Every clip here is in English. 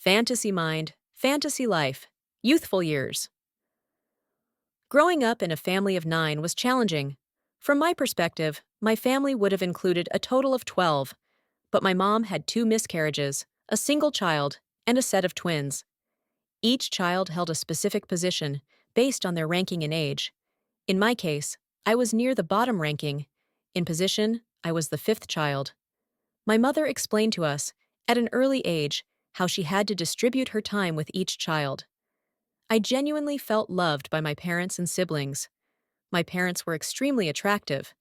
Fantasy mind, fantasy life, youthful years. Growing up in a family of 9 was challenging. From my perspective, my family would have included a total of 12, but my mom had 2 miscarriages, a single child, and a set of twins. Each child held a specific position based on their ranking in age. In my case, I was near the bottom ranking. In position, I was the 5th child. My mother explained to us, at an early age, how she had to distribute her time with each child. I genuinely felt loved by my parents and siblings. My parents were extremely attractive.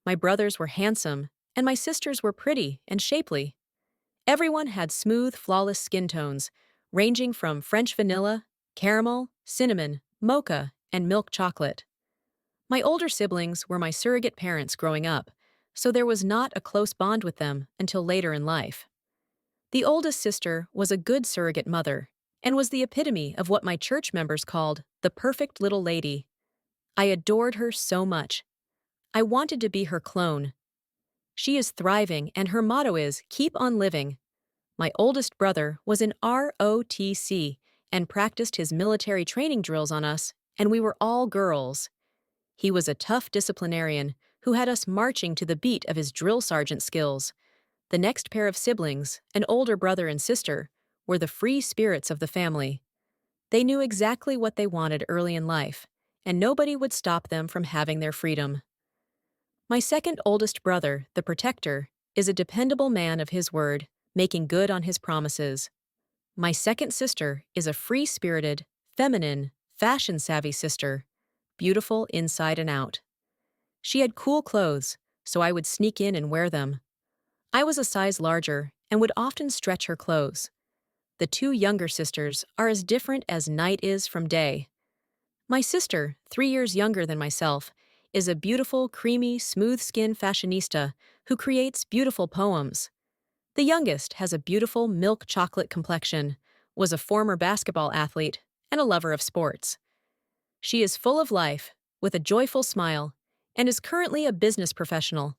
My brothers were handsome, and my sisters were pretty and shapely. Everyone had smooth, flawless skin tones, ranging from French vanilla, caramel, cinnamon, mocha, and milk chocolate. My older siblings were my surrogate parents growing up, so there was not a close bond with them until later in life. The oldest sister was a good surrogate mother and was the epitome of what my church members called the perfect little lady. I adored her so much. I wanted to be her clone. She is thriving, and her motto is, "Keep on living." My oldest brother was in ROTC and practiced his military training drills on us, and we were all girls. He was a tough disciplinarian who had us marching to the beat of his drill sergeant skills. The next pair of siblings, an older brother and sister, were the free spirits of the family. They knew exactly what they wanted early in life, and nobody would stop them from having their freedom. My second oldest brother, the protector, is a dependable man of his word, making good on his promises. My second sister is a free-spirited, feminine, fashion-savvy sister, beautiful inside and out. She had cool clothes, so I would sneak in and wear them. I was a size larger and would often stretch her clothes. The 2 younger sisters are as different as night is from day. My sister, 3 years younger than myself, is a beautiful, creamy, smooth-skinned fashionista who creates beautiful poems. The youngest has a beautiful milk chocolate complexion, was a former basketball athlete, and a lover of sports. She is full of life, with a joyful smile, and is currently a business professional.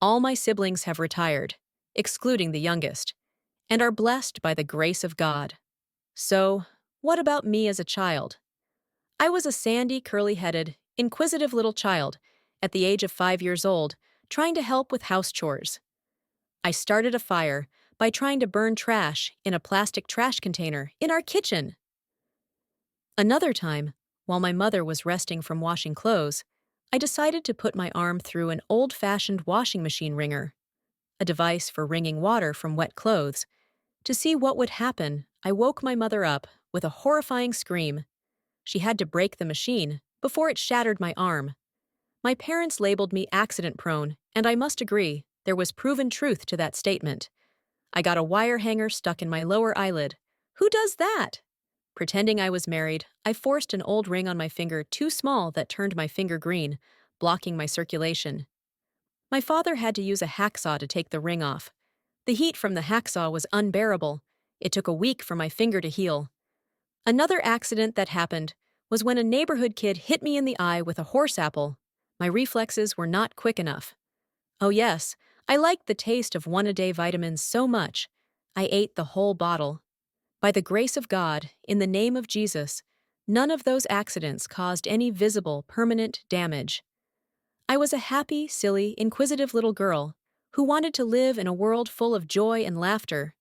All my siblings have retired, excluding the youngest, and are blessed by the grace of God. So, what about me as a child? I was a sandy, curly-headed, inquisitive little child, at the age of 5 years old, trying to help with house chores. I started a fire by trying to burn trash in a plastic trash container in our kitchen. Another time, while my mother was resting from washing clothes, I decided to put my arm through an old-fashioned washing machine wringer, a device for wringing water from wet clothes. To see what would happen, I woke my mother up with a horrifying scream. She had to break the machine before it shattered my arm. My parents labeled me accident-prone, and I must agree, there was proven truth to that statement. I got a wire hanger stuck in my lower eyelid. Who does that? Pretending I was married, I forced an old ring on my finger too small that turned my finger green, blocking my circulation. My father had to use a hacksaw to take the ring off. The heat from the hacksaw was unbearable. It took a week for my finger to heal. Another accident that happened was when a neighborhood kid hit me in the eye with a horse apple. My reflexes were not quick enough. Oh yes, I liked the taste of one-a-day vitamins so much. I ate the whole bottle. By the grace of God, in the name of Jesus, none of those accidents caused any visible, permanent damage. I was a happy, silly, inquisitive little girl who wanted to live in a world full of joy and laughter.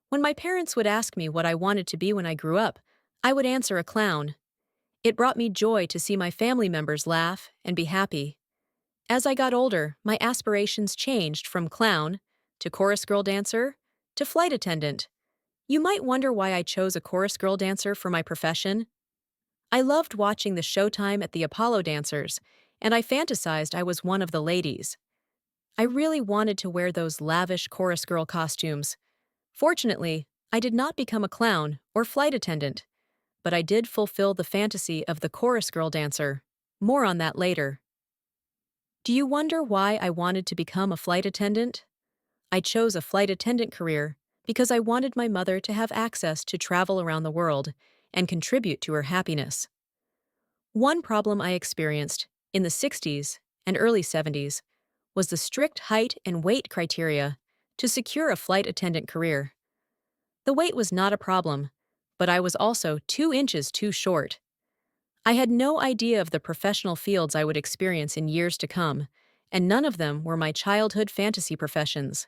When my parents would ask me what I wanted to be when I grew up, I would answer a clown. It brought me joy to see my family members laugh and be happy. As I got older, my aspirations changed from clown to chorus girl dancer to flight attendant. You might wonder why I chose a chorus girl dancer for my profession. I loved watching the showtime at the Apollo dancers, and I fantasized I was one of the ladies. I really wanted to wear those lavish chorus girl costumes. Fortunately, I did not become a clown or flight attendant, but I did fulfill the fantasy of the chorus girl dancer. More on that later. Do you wonder why I wanted to become a flight attendant? I chose a flight attendant career because I wanted my mother to have access to travel around the world and contribute to her happiness. One problem I experienced in the 60s and early 70s was the strict height and weight criteria to secure a flight attendant career. The weight was not a problem, but I was also 2 inches too short. I had no idea of the professional fields I would experience in years to come, and none of them were my childhood fantasy professions.